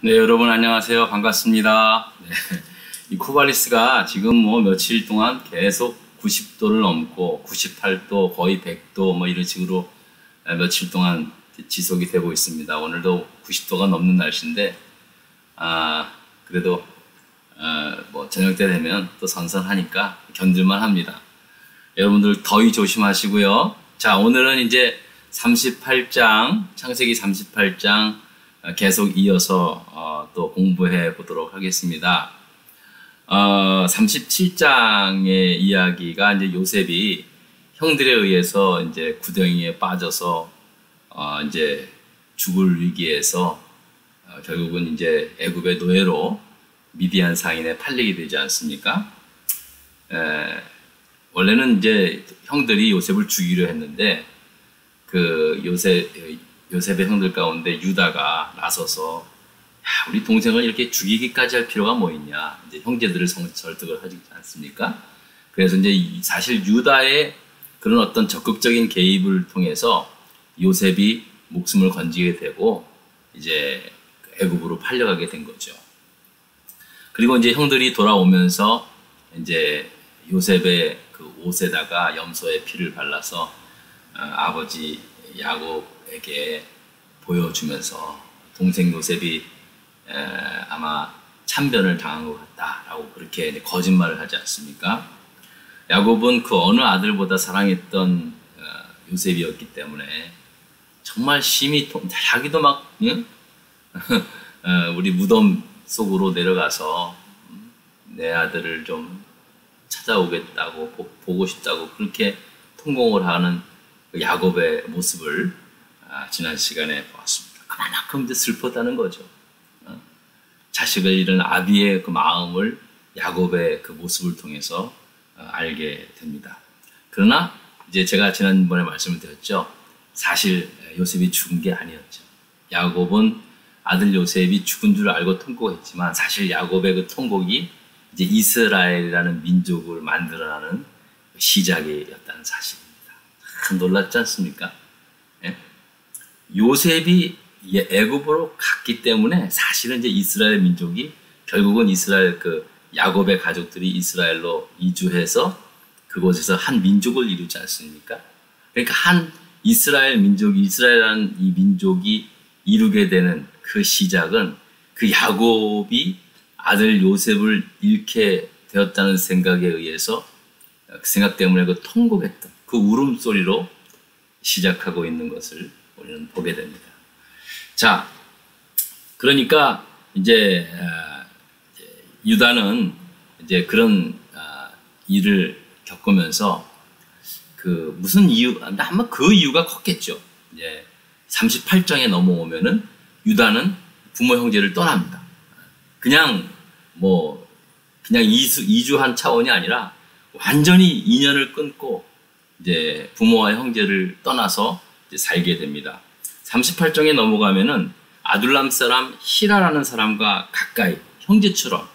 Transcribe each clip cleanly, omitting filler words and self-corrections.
네, 여러분 안녕하세요. 반갑습니다. 네, 이 코발리스가 지금 뭐 며칠 동안 계속 90도를 넘고 98도, 거의 100도 뭐 이런 식으로 며칠 동안 지속이 되고 있습니다. 오늘도 90도가 넘는 날씨인데 그래도 뭐 저녁 때 되면 또 선선하니까 견딜만 합니다. 여러분들 더위 조심하시고요. 자, 오늘은 이제 38장, 창세기 38장 계속 이어서 또 공부해 보도록 하겠습니다. 37장의 이야기가 이제 요셉이 형들에 의해서 이제 구덩이에 빠져서 이제 죽을 위기에서 결국은 이제 애굽의 노예로 미디안 상인에 팔리게 되지 않습니까? 원래는 이제 형들이 요셉을 죽이려 했는데 그 요셉의 형들 가운데 유다가 나서서 우리 동생을 이렇게 죽이기까지 할 필요가 뭐 있냐, 이제 형제들을 설득을 하지 않습니까? 그래서 이제 사실 유다의 그런 어떤 적극적인 개입을 통해서 요셉이 목숨을 건지게 되고 이제 애굽으로 팔려가게 된 거죠. 그리고 이제 형들이 돌아오면서 이제 요셉의 그 옷에다가 염소의 피를 발라서 아버지 야곱에게 보여주면서 동생 요셉이 아마 참변을 당한 것 같다라고 그렇게 거짓말을 하지 않습니까? 야곱은 그 어느 아들보다 사랑했던 요셉이었기 때문에 정말 심히 자기도 막 우리 무덤 속으로 내려가서 내 아들을 좀 찾아오겠다고 보고 싶다고 그렇게 통곡을 하는 그 야곱의 모습을 지난 시간에 보았습니다. 그만큼 이제 슬펐다는 거죠. 자식을 잃은 아비의 그 마음을 야곱의 그 모습을 통해서 알게 됩니다. 그러나 이제 제가 지난번에 말씀을 드렸죠. 사실 요셉이 죽은 게 아니었죠. 야곱은 아들 요셉이 죽은 줄 알고 통곡했지만 사실 야곱의 그 통곡이 이제 이스라엘이라는 민족을 만들어가는 시작이었다는 사실입니다. 참 놀랍지 않습니까? 예? 요셉이 애굽으로 갔기 때문에 사실은 이제 이스라엘 민족이 결국은 이스라엘 그 야곱의 가족들이 이스라엘로 이주해서 그곳에서 한 민족을 이루지 않습니까? 그러니까 한 이스라엘 민족이 이스라엘이라는 이 민족이 이루게 되는 그 시작은 그 야곱이 아들 요셉을 잃게 되었다는 생각에 의해서 그 생각 때문에 그 통곡했던 그 울음소리로 시작하고 있는 것을 우리는 보게 됩니다. 자, 그러니까 이제 유다는 이제 그런 일을 겪으면서 그 무슨 이유, 아마 그 이유가 컸겠죠. 이제 38장에 넘어오면은 유다는 부모 형제를 떠납니다. 그냥 이주한 차원이 아니라 완전히 인연을 끊고 이제 부모와 형제를 떠나서 이제 살게 됩니다. 38장에 넘어가면은 아둘람 사람 히라라는 사람과 가까이 형제처럼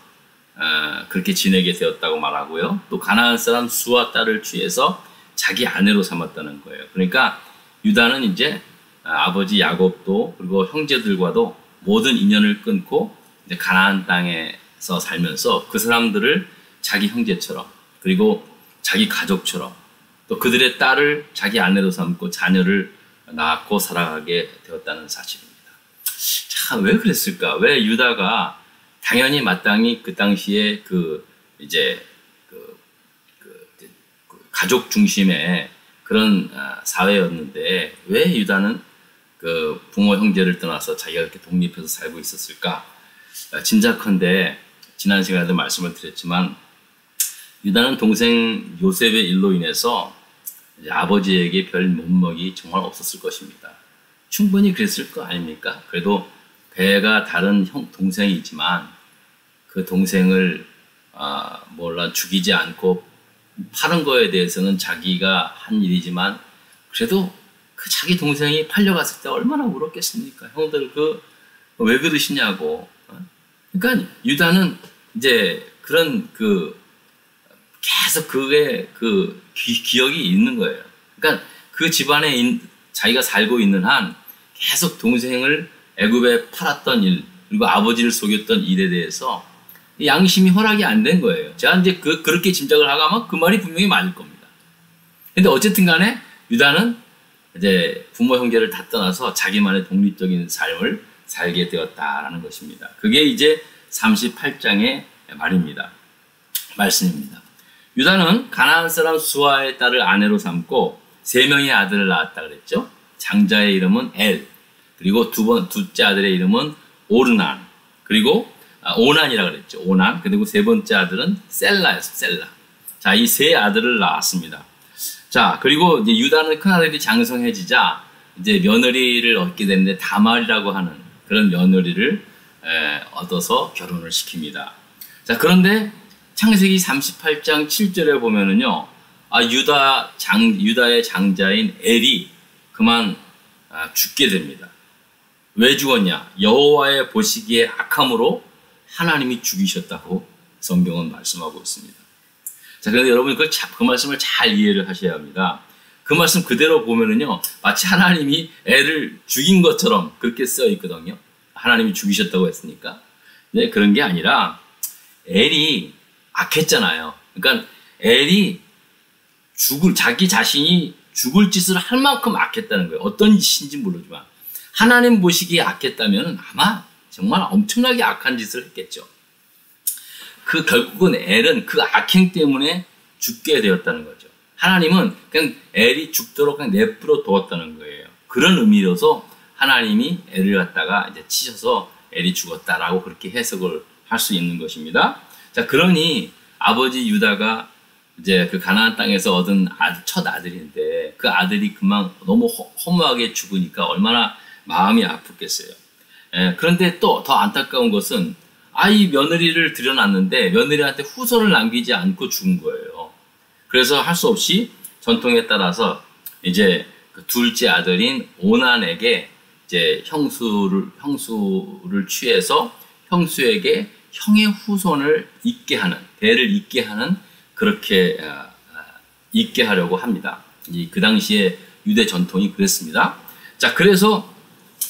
그렇게 지내게 되었다고 말하고요. 또 가나안 사람 수아 딸을 취해서 자기 아내로 삼았다는 거예요. 그러니까 유다는 이제 아버지 야곱도 그리고 형제들과도 모든 인연을 끊고 이제 가나안 땅에서 살면서 그 사람들을 자기 형제처럼 그리고 자기 가족처럼 또 그들의 딸을 자기 아내로 삼고 자녀를 낳고 살아가게 되었다는 사실입니다. 참, 왜 그랬을까? 왜 유다가 당연히 마땅히 그 당시에 가족 중심의 그런 사회였는데 왜 유다는 그 부모 형제를 떠나서 자기가 그렇게 독립해서 살고 있었을까? 짐작컨대 지난 시간에도 말씀을 드렸지만 유다는 동생 요셉의 일로 인해서 아버지에게 별 면목이 정말 없었을 것입니다. 충분히 그랬을 거 아닙니까? 그래도 배가 다른 동생이 있지만 그 동생을 죽이지 않고 파는 거에 대해서는 자기가 한 일이지만 그래도 그 자기 동생이 팔려갔을 때 얼마나 울었겠습니까? 형들 왜 그러시냐고. 그러니까 유다는 이제 그런 계속 그게 기억이 있는 거예요. 그러니까 그 집안에 자기가 살고 있는 한 계속 동생을 애굽에 팔았던 일, 그리고 아버지를 속였던 일에 대해서 양심이 허락이 안 된 거예요. 제가 이제 그렇게 짐작을 하고 아마 그 말이 분명히 맞을 겁니다. 근데 어쨌든 간에 유다는 이제 부모 형제를 다 떠나서 자기만의 독립적인 삶을 살게 되었다라는 것입니다. 그게 이제 38장의 말씀입니다. 유다는 가나안 사람 수아의 딸을 아내로 삼고 3명의 아들을 낳았다 그랬죠. 장자의 이름은 엘, 그리고 둘째 아들의 이름은 오르난, 그리고 오난이라 그랬죠. 오난. 그리고 세 번째 아들은 셀라였어요. 셀라. 자, 이 세 아들을 낳았습니다. 자, 그리고 이제 유다는 큰 아들이 장성해지자 이제 며느리를 얻게 되는데 다말이라고 하는 그런 며느리를 얻어서 결혼을 시킵니다. 자, 그런데 창세기 38장 7절에 보면은요, 유다의 장자인 엘이 그만 죽게 됩니다. 왜 죽었냐? 여호와의 보시기에 악함으로 하나님이 죽이셨다고 성경은 말씀하고 있습니다. 자, 그런데 여러분 그 말씀을 잘 이해를 하셔야 합니다. 그 말씀 그대로 보면은요, 마치 하나님이 애를 죽인 것처럼 그렇게 쓰여 있거든요. 하나님이 죽이셨다고 했으니까. 네, 그런 게 아니라 엘이 악했잖아요. 그러니까 엘이 자기 자신이 죽을 짓을 할 만큼 악했다는 거예요. 어떤 짓인지 모르지만 하나님 보시기에 악했다면 아마 정말 엄청나게 악한 짓을 했겠죠. 결국은 엘은 그 악행 때문에 죽게 되었다는 거죠. 하나님은 그냥 엘이 죽도록 그냥 내버려 두었다는 거예요. 그런 의미로서 하나님이 엘을 갖다가 이제 치셔서 엘이 죽었다라고 그렇게 해석을 할 수 있는 것입니다. 자, 그러니 아버지 유다가 이제 그 가나안 땅에서 얻은 첫 아들인데 그 아들이 그만 너무 허무하게 죽으니까 얼마나 마음이 아프겠어요. 그런데 또 더 안타까운 것은 이 며느리를 들여놨는데 며느리한테 후손을 남기지 않고 죽은 거예요. 그래서 할 수 없이 전통에 따라서 이제 그 둘째 아들인 오난에게 이제 형수를 취해서 형수에게 형의 후손을 대를 잇게 하는 그렇게 잇게 하려고 합니다. 그 당시에 유대 전통이 그랬습니다. 자, 그래서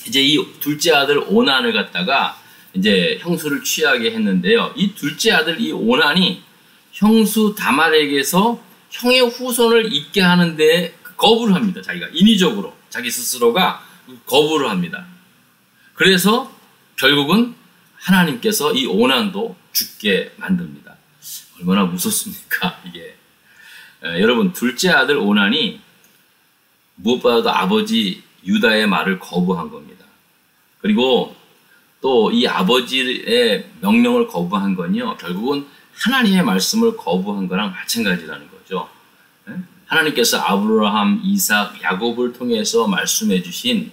이제 이 둘째 아들 오난을 갖다가 이제 형수를 취하게 했는데요. 이 둘째 아들 이 오난이 형수 다말에게서 형의 후손을 잇게 하는데 거부를 합니다. 자기가 인위적으로 자기 스스로가 거부를 합니다. 그래서 결국은 하나님께서 이 오난도 죽게 만듭니다. 얼마나 무섭습니까, 이게. 여러분, 둘째 아들 오난이 무엇보다도 아버지 유다의 말을 거부한 겁니다. 그리고 또 이 아버지의 명령을 거부한 건요, 결국은 하나님의 말씀을 거부한 거랑 마찬가지라는 거죠. 하나님께서 아브라함, 이삭, 야곱을 통해서 말씀해 주신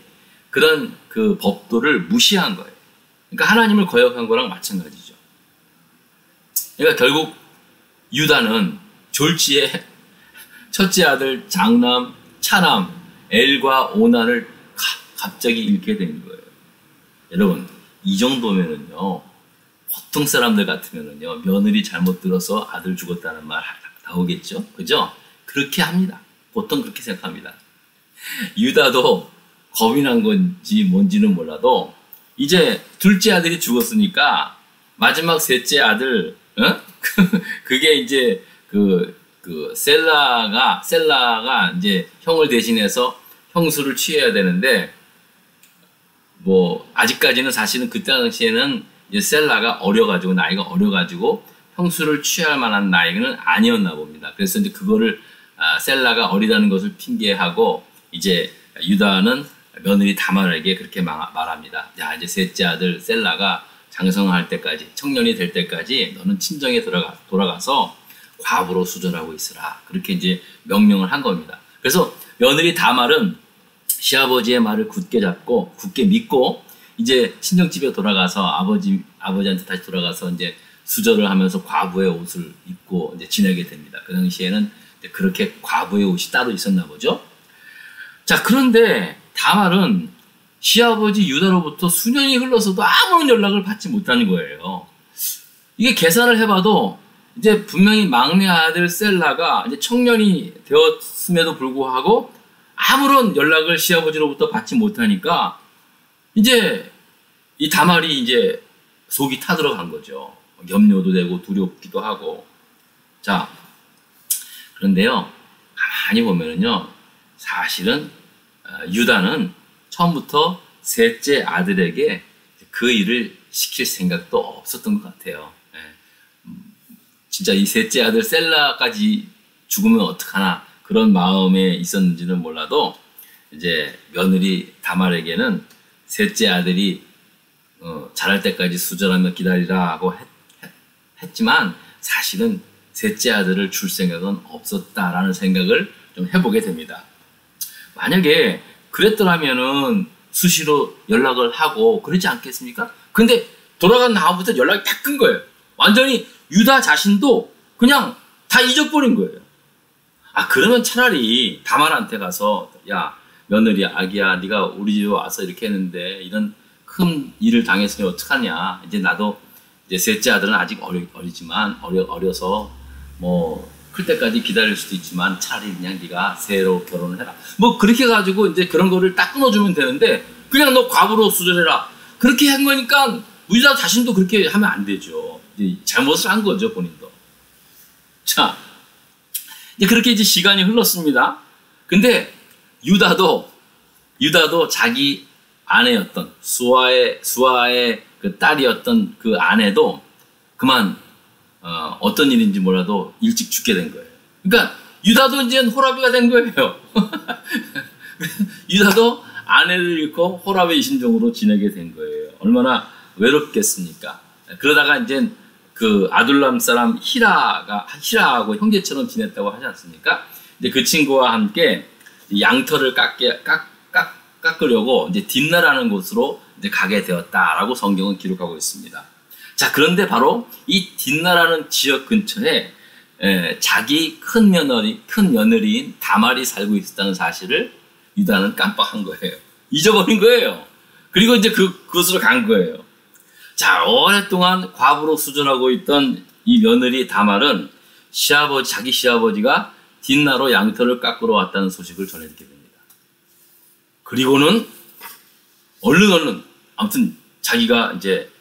그런 그 법도를 무시한 거예요. 그러니까 하나님을 거역한 거랑 마찬가지죠. 그러니까 결국 유다는 졸지에 첫째 아들 장남, 차남, 엘과 오난을 갑자기 잃게 된 거예요. 여러분, 이 정도면은요, 보통 사람들 같으면은요, 며느리 잘못 들어서 아들 죽었다는 말 나오겠죠? 그죠? 그렇게 합니다. 보통 그렇게 생각합니다. 유다도 겁이 난 건지 뭔지는 몰라도 이제 둘째 아들이 죽었으니까 마지막 셋째 아들, 그게 이제 셀라가 이제 형을 대신해서 형수를 취해야 되는데, 아직까지는 사실은 그때 당시에는 이제 셀라가 나이가 어려가지고 형수를 취할 만한 나이는 아니었나 봅니다. 그래서 이제 그거를 셀라가 어리다는 것을 핑계하고 이제 유다는 며느리 다말에게 그렇게 말합니다. 야, 이제 셋째 아들 셀라가 장성할 때까지, 청년이 될 때까지 너는 친정에 돌아가서 과부로 수절하고 있으라. 그렇게 이제 명령을 한 겁니다. 그래서 며느리 다말은 시아버지의 말을 굳게 믿고 이제 친정집에 돌아가서 아버지한테 다시 돌아가서 이제 수절을 하면서 과부의 옷을 입고 이제 지내게 됩니다. 그 당시에는 그렇게 과부의 옷이 따로 있었나 보죠. 자, 그런데 다말은 시아버지 유다로부터 수년이 흘러서도 아무런 연락을 받지 못하는 거예요. 이게 계산을 해봐도 이제 분명히 막내 아들 셀라가 이제 청년이 되었음에도 불구하고 아무런 연락을 시아버지로부터 받지 못하니까 이제 이 다말이 이제 속이 타들어간 거죠. 염려도 되고 두렵기도 하고. 자, 그런데요, 가만히 보면은요, 사실은 유다는 처음부터 셋째 아들에게 그 일을 시킬 생각도 없었던 것 같아요. 진짜 이 셋째 아들 셀라까지 죽으면 어떡하나 그런 마음에 있었는지는 몰라도 이제 며느리 다말에게는 셋째 아들이 자랄 때까지 수절하며 기다리라고 했지만 사실은 셋째 아들을 줄 생각은 없었다라는 생각을 좀 해보게 됩니다. 만약에 그랬더라면은 수시로 연락을 하고 그러지 않겠습니까? 근데 돌아간 다음부터 연락이 다 끈 거예요. 완전히 유다 자신도 그냥 다 잊어버린 거예요. 아, 그러면 차라리 다말한테 가서, 야, 며느리 아기야, 네가 우리 집에 와서 이렇게 했는데 이런 큰 일을 당했으니 어떡하냐. 이제 나도 이제 셋째 아들은 아직 어려서 뭐 클 때까지 기다릴 수도 있지만 차라리 그냥 네가 새로 결혼을 해라. 뭐 그렇게 가지고 이제 그런 거를 딱 끊어주면 되는데 그냥 너 과부로 수절해라. 그렇게 한 거니까 유다 자신도 그렇게 하면 안 되죠. 이제 잘못을 한 거죠, 본인도. 자, 이제 그렇게 이제 시간이 흘렀습니다. 근데 유다도 자기 아내였던 수아의 그 딸이었던 그 아내도 그만 어떤 일인지 몰라도 일찍 죽게 된 거예요. 그러니까 유다도 이제 호라비가 된 거예요. 유다도 아내를 잃고 호라비 신종으로 지내게 된 거예요. 얼마나 외롭겠습니까? 그러다가 이제 그 아둘람 사람 히라하고 형제처럼 지냈다고 하지 않습니까? 이제 그 친구와 함께 양털을 깎으려고 이제 딥나라는 곳으로 이제 가게 되었다라고 성경은 기록하고 있습니다. 자, 그런데 바로 이 딥나라는 지역 근처에 자기 큰 며느리인 다말이 살고 있었다는 사실을 유다는 깜빡한 거예요. 잊어버린 거예요. 그리고 이제 그곳으로 간 거예요. 자, 오랫동안 과부로 수절하고 있던 이 며느리 다말은 자기 시아버지가 딥나로 양털을 깎으러 왔다는 소식을 전해듣게 됩니다. 그리고는 얼른 아무튼 자기가 이제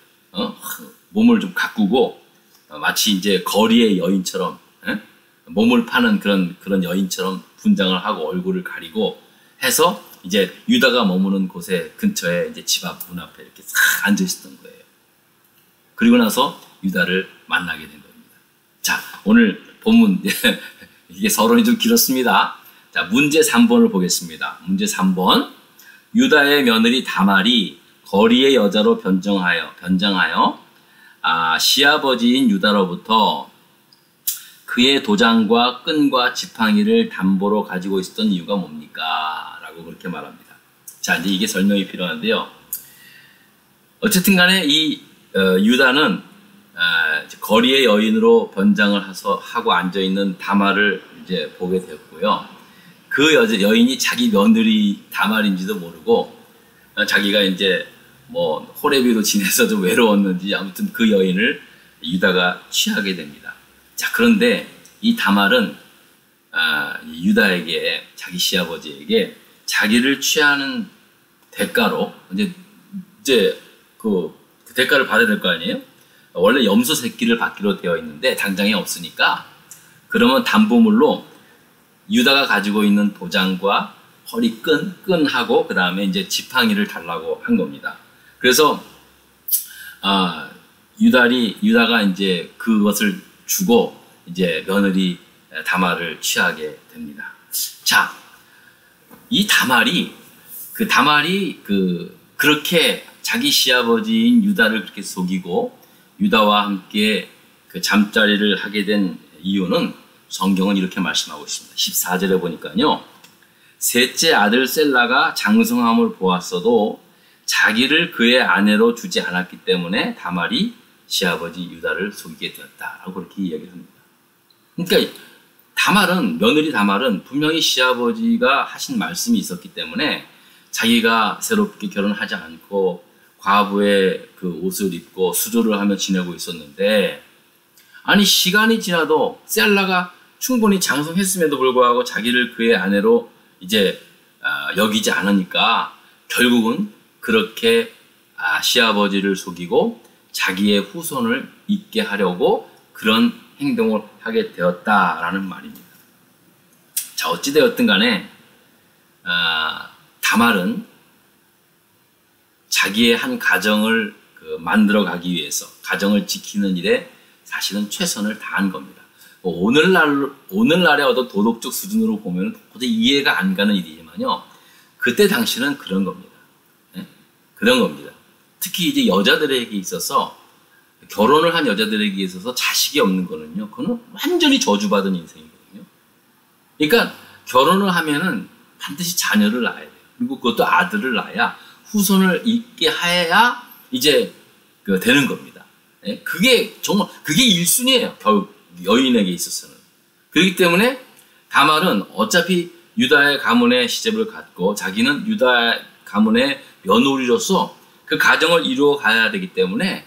몸을 좀 가꾸고 마치 이제 거리의 여인처럼 몸을 파는 그런 여인처럼 분장을 하고 얼굴을 가리고 해서 이제 유다가 머무는 곳에 근처에 이제 집 앞 문 앞에 이렇게 싹 앉아 있었던 거예요. 그리고 나서 유다를 만나게 된 겁니다. 자, 오늘 본문 이게 서론이 좀 길었습니다. 자, 문제 3번을 보겠습니다. 문제 3번. 유다의 며느리 다말이 거리의 여자로 변장하여 시아버지인 유다로부터 그의 도장과 끈과 지팡이를 담보로 가지고 있었던 이유가 뭡니까? 라고 그렇게 말합니다. 자, 이제 이게 설명이 필요한데요. 어쨌든 간에 이 유다는 거리의 여인으로 변장을 하고 앉아있는 다말을 이제 보게 되었고요. 그 여인이 자기 며느리 다말인지도 모르고 자기가 이제 뭐 호레비로 지내서 좀 외로웠는지 아무튼 그 여인을 유다가 취하게 됩니다. 자, 그런데 이 다말은 유다에게 자기 시아버지에게 자기를 취하는 대가로 이제 그 대가를 받아야 될 거 아니에요? 원래 염소 새끼를 받기로 되어 있는데 당장에 없으니까 그러면 담보물로 유다가 가지고 있는 도장과 끈하고 그 다음에 이제 지팡이를 달라고 한 겁니다. 그래서 유다가 이제 그것을 주고 이제 며느리 다말을 취하게 됩니다. 자, 이 다말이 그렇게 자기 시아버지인 유다를 그렇게 속이고 유다와 함께 그 잠자리를 하게 된 이유는 성경은 이렇게 말씀하고 있습니다. 14절에 보니까요. 셋째 아들 셀라가 장성함을 보았어도 자기를 그의 아내로 주지 않았기 때문에 다말이 시아버지 유다를 속이게 되었다라고 그렇게 이야기합니다. 그러니까 며느리 다말은 분명히 시아버지가 하신 말씀이 있었기 때문에 자기가 새롭게 결혼하지 않고 과부의 그 옷을 입고 수조를 하며 지내고 있었는데, 아니 시간이 지나도 셀라가 충분히 장성했음에도 불구하고 자기를 그의 아내로 이제 여기지 않으니까 결국은 그렇게 시아버지를 속이고 자기의 후손을 잊게 하려고 그런 행동을 하게 되었다라는 말입니다. 자, 어찌되었든 간에 다말은 자기의 한 가정을 만들어가기 위해서 가정을 지키는 일에 사실은 최선을 다한 겁니다. 오늘날의 어떤 도덕적 수준으로 보면 도저히 이해가 안 가는 일이지만요. 그때 당시는 그런 겁니다. 네? 그런 겁니다. 특히 이제 여자들에게 있어서 결혼을 한 여자들에게 있어서 자식이 없는 거는요. 그거는 완전히 저주받은 인생이거든요. 그러니까 결혼을 하면은 반드시 자녀를 낳아야 돼요. 그리고 그것도 아들을 낳아야 후손을 있게 해야 이제 되는 겁니다. 네? 그게 정말 그게 1순위예요. 여인에게 있어서는. 그렇기 때문에 다말은 어차피 유다의 가문의 시집을 갖고 자기는 유다의 가문의 며느리로서 그 가정을 이루어 가야 되기 때문에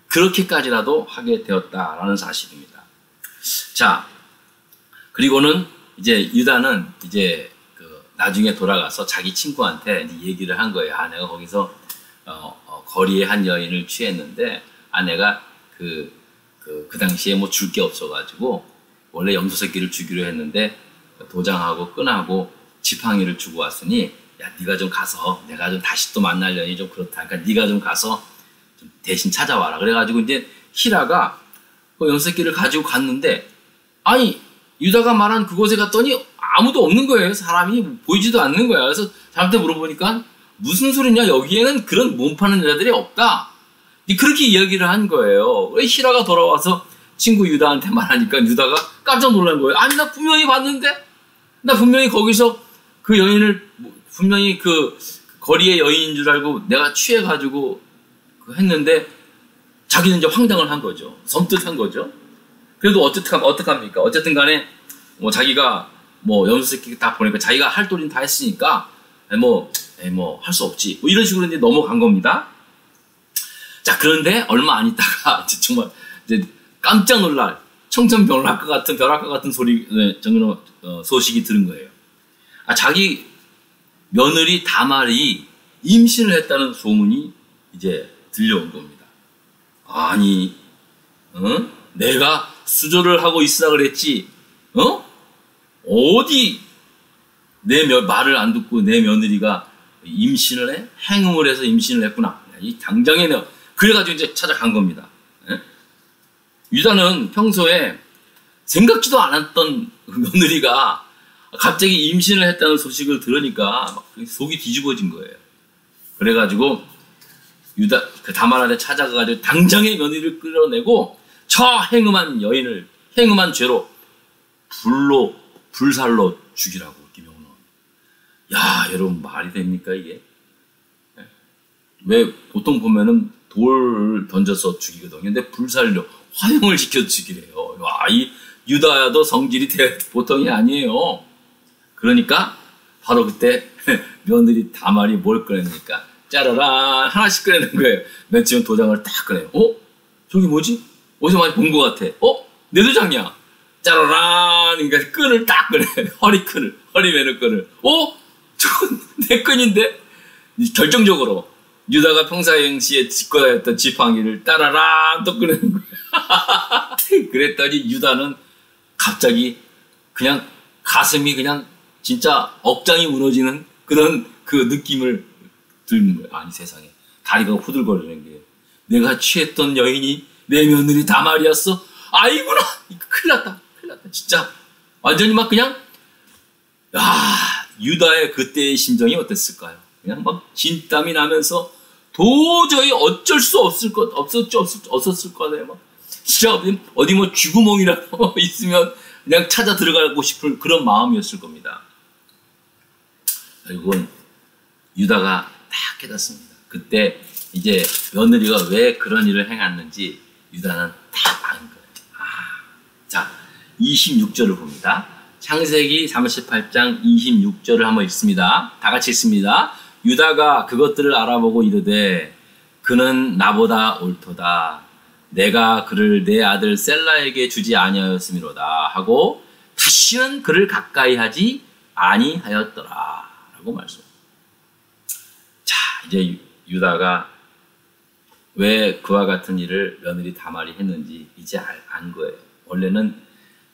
그렇게까지라도 하게 되었다라는 사실입니다. 자, 그리고는 이제 유다는 이제 나중에 돌아가서 자기 친구한테 이제 얘기를 한 거예요. 내가 거기서 거리의 한 여인을 취했는데 아내가 그 당시에 뭐 줄 게 없어가지고 원래 염소새끼를 주기로 했는데 도장하고 끈하고 지팡이를 주고 왔으니 야 네가 좀 가서 내가 좀 다시 또 만나려니 좀 그렇다. 그러니까 네가 좀 가서 좀 대신 찾아와라. 그래가지고 이제 히라가 그 염소새끼를 가지고 갔는데 아니 유다가 말한 그곳에 갔더니 아무도 없는 거예요. 사람이 보이지도 않는 거야. 그래서 사람한테 물어보니까 무슨 소리냐 여기에는 그런 몸 파는 여자들이 없다. 그렇게 이야기를 한 거예요. 왜 히라가 돌아와서 친구 유다한테 말하니까 유다가 깜짝 놀란 거예요. 아니 나 분명히 봤는데 나 분명히 거기서 그 여인을 분명히 그 거리의 여인인 줄 알고 내가 취해가지고 했는데 자기는 이제 황당을 한 거죠. 섬뜩한 거죠. 그래도 어떡합니까? 어쨌든 간에 뭐 자기가 뭐 염소새끼 다 보니까 자기가 할 도리는 다 했으니까 뭐 할 수 없지. 뭐 이런 식으로 이제 넘어간 겁니다. 자, 그런데 얼마 안 있다가 이제 정말 이제 깜짝 놀랄 청천벽락과 같은 소식이 들은 거예요. 자기 며느리 다말이 임신을 했다는 소문이 이제 들려온 겁니다. 아니, 내가 수조를 하고 있으라 그랬지, 어디 내 말을 안 듣고 내 며느리가 임신을 해? 행음을 해서 임신을 했구나. 이 당장에 그래가지고 이제 찾아간 겁니다. 유다는 평소에 생각지도 않았던 며느리가 갑자기 임신을 했다는 소식을 들으니까 막 속이 뒤집어진 거예요. 그래가지고 그 다말한테 찾아가가지고 당장에 며느리를 끌어내고 저 행음한 여인을 행음한 죄로 불살로 죽이라고 이렇게 명령합니다. 야, 여러분 말이 됩니까 이게? 왜 보통 보면은 돌 던져서 죽이거든요. 근데 불살로 화형을 시켜 죽이래요. 와, 이 유다야도 성질이 보통이 아니에요. 그러니까 바로 그때 며느리 다말이 뭘 꺼냅니까? 짜라란 하나씩 꺼내는 거예요. 맨 처음 도장을 딱 꺼내요. 저기 뭐지? 어디서 많이 본 것 같아. 내 도장이야. 짜라란 그러니까 끈을 딱 꺼내. 허리매는 끈을. 저건 내 끈인데? 결정적으로 유다가 평상시에 짚고 다녔던 지팡이를 따라란 또 꺼내는 거야. 그랬더니 유다는 갑자기 그냥 가슴이 그냥 진짜 억장이 무너지는 그런 그 느낌을 들는 거예요. 아니 세상에 다리가 후들거리는 게 내가 취했던 여인이 내 며느리 다말이었어. 아이구나. 큰일 났다 진짜 완전히 막 그냥 유다의 그때의 심정이 어땠을까요? 그냥 막 진땀이 나면서 도저히 어쩔 수 없었을 거예요. 막 진짜 어디 뭐 쥐구멍이라도 있으면 그냥 찾아 들어가고 싶은 그런 마음이었을 겁니다. 결국은 유다가 딱 깨닫습니다. 그때 이제 며느리가 왜 그런 일을 행했는지 유다는 딱 아는 거예요. 자, 26절을 봅니다. 창세기 38장 26절을 한번 읽습니다. 다 같이 읽습니다. 유다가 그것들을 알아보고 이르되 그는 나보다 옳도다. 내가 그를 내 아들 셀라에게 주지 아니하였음이로다 하고 다시는 그를 가까이 하지 아니하였더라 라고 말씀합니다. 자, 이제 유다가 왜 그와 같은 일을 며느리 다말이 했는지 이제 안 거예요. 원래는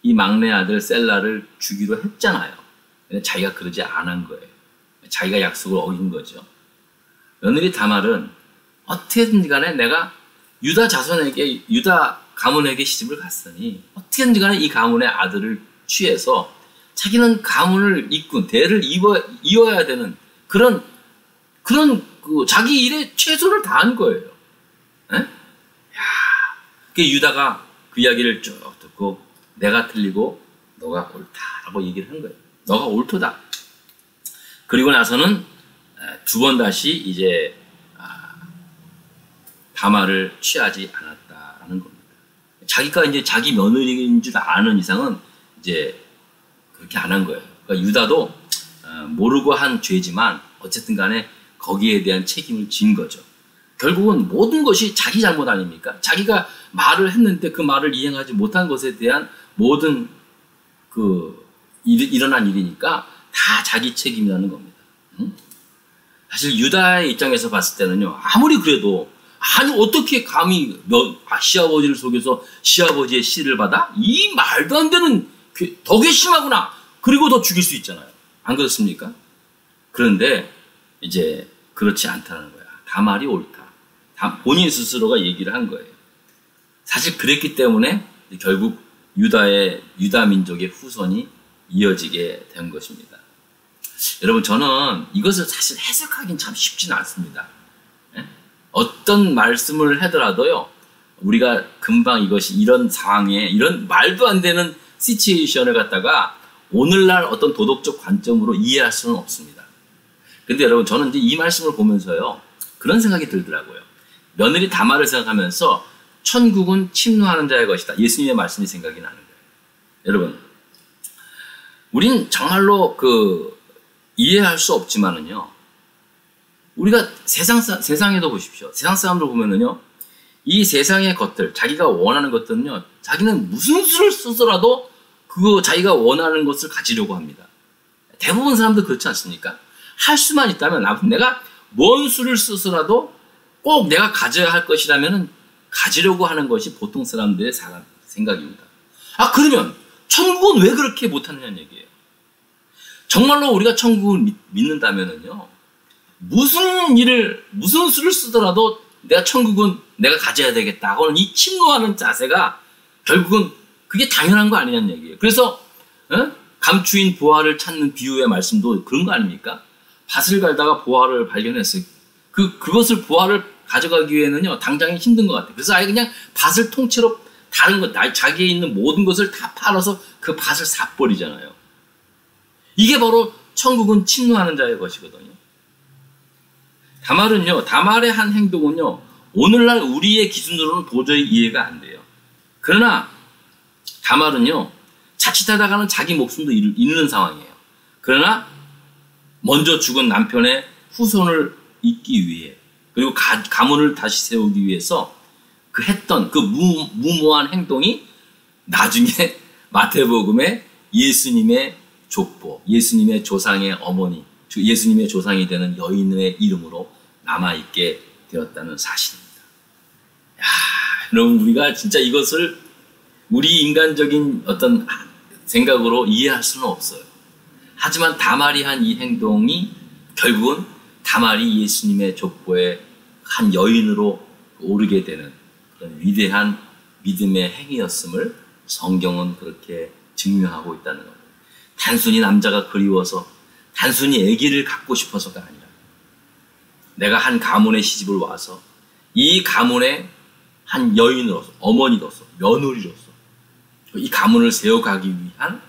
이 막내 아들 셀라를 주기로 했잖아요. 근데 자기가 그러지 않은 거예요. 자기가 약속을 어긴 거죠. 며느리 다말은 어떻게든지 간에 내가 유다 자손에게, 유다 가문에게 시집을 갔으니 어떻게든지 간에 이 가문의 아들을 취해서 자기는 가문을 이끈, 대를 이어야 되는 그런 자기 일에 최선을 다한 거예요. 에? 야, 그 유다가 그 이야기를 쭉 듣고 내가 틀리고 너가 옳다라고 얘기를 한 거예요. 너가 옳도다. 그리고 나서는 두 번 다시 이제 다말을 취하지 않았다라는 겁니다. 자기가 이제 자기 며느리인 줄 아는 이상은 이제 그렇게 안 한 거예요. 그러니까 유다도 모르고 한 죄지만 어쨌든 간에 거기에 대한 책임을 진 거죠. 결국은 모든 것이 자기 잘못 아닙니까? 자기가 말을 했는데 그 말을 이행하지 못한 것에 대한 모든 일어난 일이니까 다 자기 책임이라는 겁니다. 사실 유다의 입장에서 봤을 때는요, 아무리 그래도 아니 어떻게 감히 시아버지를 속여서 시아버지의 씨를 받아? 이 말도 안 되는 더 괘씸하구나. 그리고 더 죽일 수 있잖아요. 안 그렇습니까? 그런데 이제 그렇지 않다는 거야. 다말이 옳다. 본인 스스로가 얘기를 한 거예요. 사실 그랬기 때문에 결국 유다 민족의 후손이 이어지게 된 것입니다. 여러분, 저는 이것을 사실 해석하기는 참 쉽지는 않습니다. 어떤 말씀을 하더라도요, 우리가 금방 이것이 이런 상황에 이런 말도 안 되는 시츄에이션을 갖다가 오늘날 어떤 도덕적 관점으로 이해할 수는 없습니다. 근데 여러분, 저는 이제 이 말씀을 보면서요, 그런 생각이 들더라고요. 며느리 다말을 생각하면서 천국은 침노하는 자의 것이다. 예수님의 말씀이 생각이 나는 거예요. 여러분, 우린 정말로 이해할 수 없지만은요, 우리가 세상에도 보십시오. 세상 사람들 보면은요, 이 세상의 것들, 자기가 원하는 것들은요, 자기는 무슨 수를 써서라도 자기가 원하는 것을 가지려고 합니다. 대부분 사람들 그렇지 않습니까? 할 수만 있다면, 내가 뭔 수를 써서라도 꼭 내가 가져야 할 것이라면 가지려고 하는 것이 보통 사람들의 생각입니다. 그러면 천국은 왜 그렇게 못하느냐는 얘기예요. 정말로 우리가 천국을 믿는다면은요, 무슨 수를 쓰더라도 천국은 내가 가져야 되겠다 하고는 이 침노하는 자세가 결국은 그게 당연한 거 아니냐는 얘기예요. 그래서 감추인 보화를 찾는 비유의 말씀도 그런 거 아닙니까? 밭을 갈다가 보화를 발견했어요. 그것을 보화를 가져가기 위해는요, 당장이 힘든 것 같아요. 그래서 아예 그냥 밭을 통째로 다른 것, 자기에 있는 모든 것을 다 팔아서 그 밭을 사버리잖아요. 이게 바로 천국은 침노하는 자의 것이거든요. 다말의 한 행동은요, 오늘날 우리의 기준으로는 도저히 이해가 안 돼요. 그러나 다말은요, 자칫하다가는 자기 목숨도 잃는 상황이에요. 그러나 먼저 죽은 남편의 후손을 잇기 위해, 그리고 가문을 다시 세우기 위해서 했던 무모한 행동이 나중에 마태복음에 예수님의 족보, 예수님의 조상의 어머니, 예수님의 조상이 되는 여인의 이름으로 남아있게 되었다는 사실입니다. 여러분, 우리가 진짜 이것을 우리 인간적인 어떤 생각으로 이해할 수는 없어요. 하지만 다말이 한 이 행동이 결국은 다말이 예수님의 족보의 한 여인으로 오르게 되는 그런 위대한 믿음의 행위였음을 성경은 그렇게 증명하고 있다는 겁니다. 단순히 남자가 그리워서, 단순히 아기를 갖고 싶어서가 아니라 내가 한 가문에 시집을 와서 이 가문의 한 여인으로서, 어머니로서, 며느리로서 이 가문을 세워가기 위한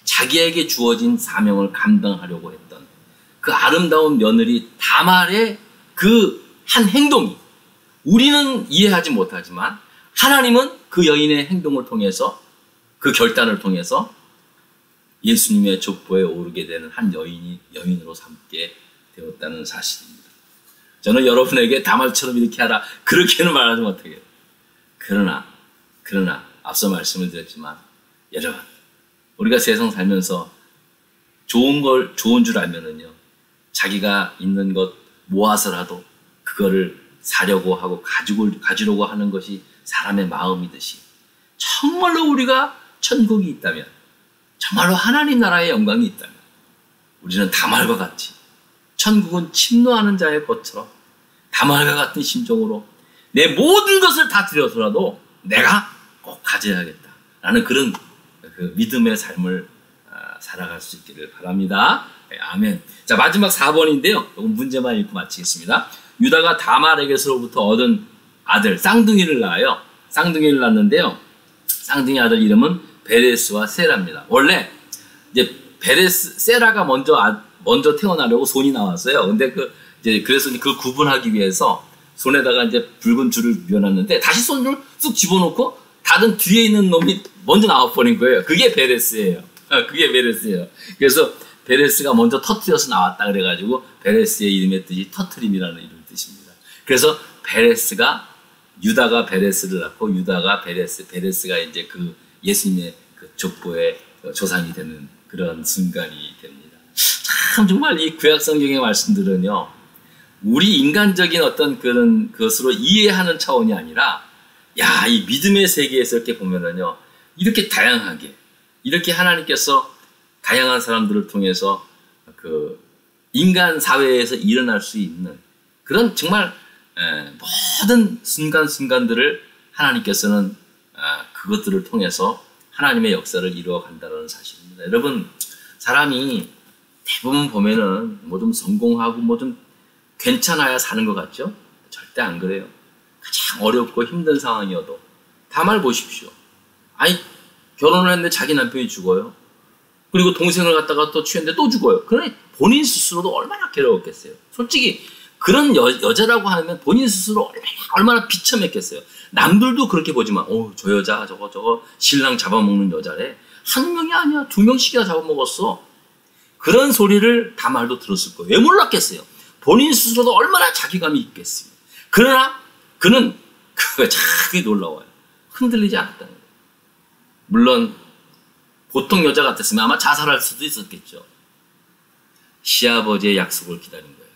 자기에게 주어진 사명을 감당하려고 했던 그 아름다운 며느리 다말의 그 한 행동이 우리는 이해하지 못하지만 하나님은 그 여인의 행동을 통해서, 그 결단을 통해서 예수님의 족보에 오르게 되는 한 여인으로 삼게 되었다는 사실입니다. 저는 여러분에게 다말처럼 이렇게 하라, 그렇게는 말하지 못하겠어요. 그러나 앞서 말씀을 드렸지만, 여러분, 우리가 세상 살면서 좋은 줄 알면은요, 자기가 있는 것 모아서라도 그거를 사려고 하고 가지려고 하는 것이 사람의 마음이듯이 정말로 우리가 천국이 있다면, 정말로 하나님 나라의 영광이 있다면 우리는 다말과 같이 천국은 침노하는 자의 것처럼 다말과 같은 심정으로 내 모든 것을 다 드려서라도 내가 꼭 가져야겠다라는 그런 그 믿음의 삶을 살아갈 수 있기를 바랍니다. 네, 아멘. 자, 마지막 4번인데요. 이건 문제만 읽고 마치겠습니다. 유다가 다말에게서로부터 얻은 아들 쌍둥이를 낳아요. 쌍둥이를 낳는데요. 쌍둥이 아들 이름은 베레스와 세라입니다. 원래 이제 세라가 먼저 태어나려고 손이 나왔어요. 근데 그래서 그 구분하기 위해서 손에다가 이제 붉은 줄을 미어놨는데 다시 손을 쑥 집어넣고 다른 뒤에 있는 놈이 먼저 나와버린 거예요. 그게 베레스예요. 그게 베레스예요. 그래서 베레스가 먼저 터트려서 나왔다 그래가지고 베레스의 이름의 뜻이 터트림이라는 이름 뜻입니다. 그래서 유다가 베레스를 낳고 유다가 베레스가 이제 그 예수님의 그 족보의 조상이 되는 그런 순간이 됩니다. 참 정말 이 구약 성경의 말씀들은요, 우리 인간적인 어떤 그런 것으로 이해하는 차원이 아니라, 야, 이 믿음의 세계에서 이렇게 보면은요, 이렇게 다양하게, 이렇게 하나님께서 다양한 사람들을 통해서 그 인간 사회에서 일어날 수 있는 그런 정말 모든 순간순간들을 하나님께서는 그것들을 통해서 하나님의 역사를 이루어 간다는 사실입니다. 여러분, 사람이 대부분 보면은 뭐 좀 성공하고 뭐 좀 괜찮아야 사는 것 같죠? 절대 안 그래요. 가장 어렵고 힘든 상황이어도 다말 보십시오. 아니, 결혼을 했는데 자기 남편이 죽어요. 그리고 동생을 갖다가 또 취했는데 또 죽어요. 그러니 본인 스스로도 얼마나 괴로웠겠어요. 솔직히 그런 여자라고 하면 본인 스스로 얼마나 비참했겠어요. 남들도 그렇게 보지만 저 여자 저거 신랑 잡아먹는 여자래. 한 명이 아니야. 2명씩이나 잡아먹었어. 그런 소리를 다말도 들었을 거예요. 왜 몰랐겠어요. 본인 스스로도 얼마나 자기감이 있겠어요. 그러나 그는 그거 참 놀라워요. 흔들리지 않았다는 거예요. 물론 보통 여자 같았으면 아마 자살할 수도 있었겠죠. 시아버지의 약속을 기다린 거예요.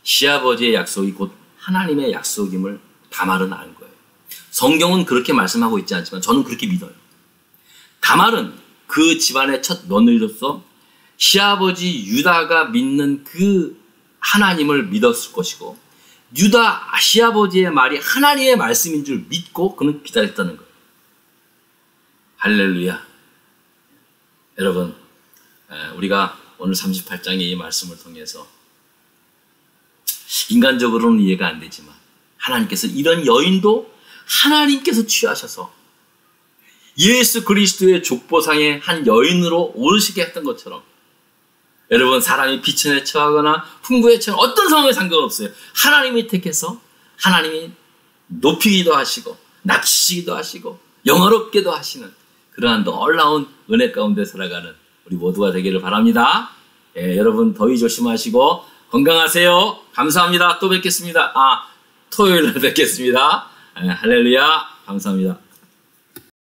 시아버지의 약속이 곧 하나님의 약속임을 다말은 안 거예요. 성경은 그렇게 말씀하고 있지 않지만 저는 그렇게 믿어요. 다말은 그 집안의 첫 며느리로서 시아버지 유다가 믿는 그 하나님을 믿었을 것이고, 시아버지의 말이 하나님의 말씀인 줄 믿고 그는 기다렸다는 거예요. 할렐루야. 여러분, 우리가 오늘 38장의 이 말씀을 통해서 인간적으로는 이해가 안 되지만 하나님께서 이런 여인도 하나님께서 취하셔서 예수 그리스도의 족보상의 한 여인으로 오르시게 했던 것처럼, 여러분, 사람이 비천에 처하거나 풍부에 처한 어떤 상황에 상관없어요. 하나님이 택해서 하나님이 높이기도 하시고 낮추시기도 하시고 영화롭게도 하시는 그러한 놀라운 은혜 가운데 살아가는 우리 모두가 되기를 바랍니다. 여러분, 더위 조심하시고 건강하세요. 감사합니다. 또 뵙겠습니다. 토요일 날 뵙겠습니다. 할렐루야. 감사합니다.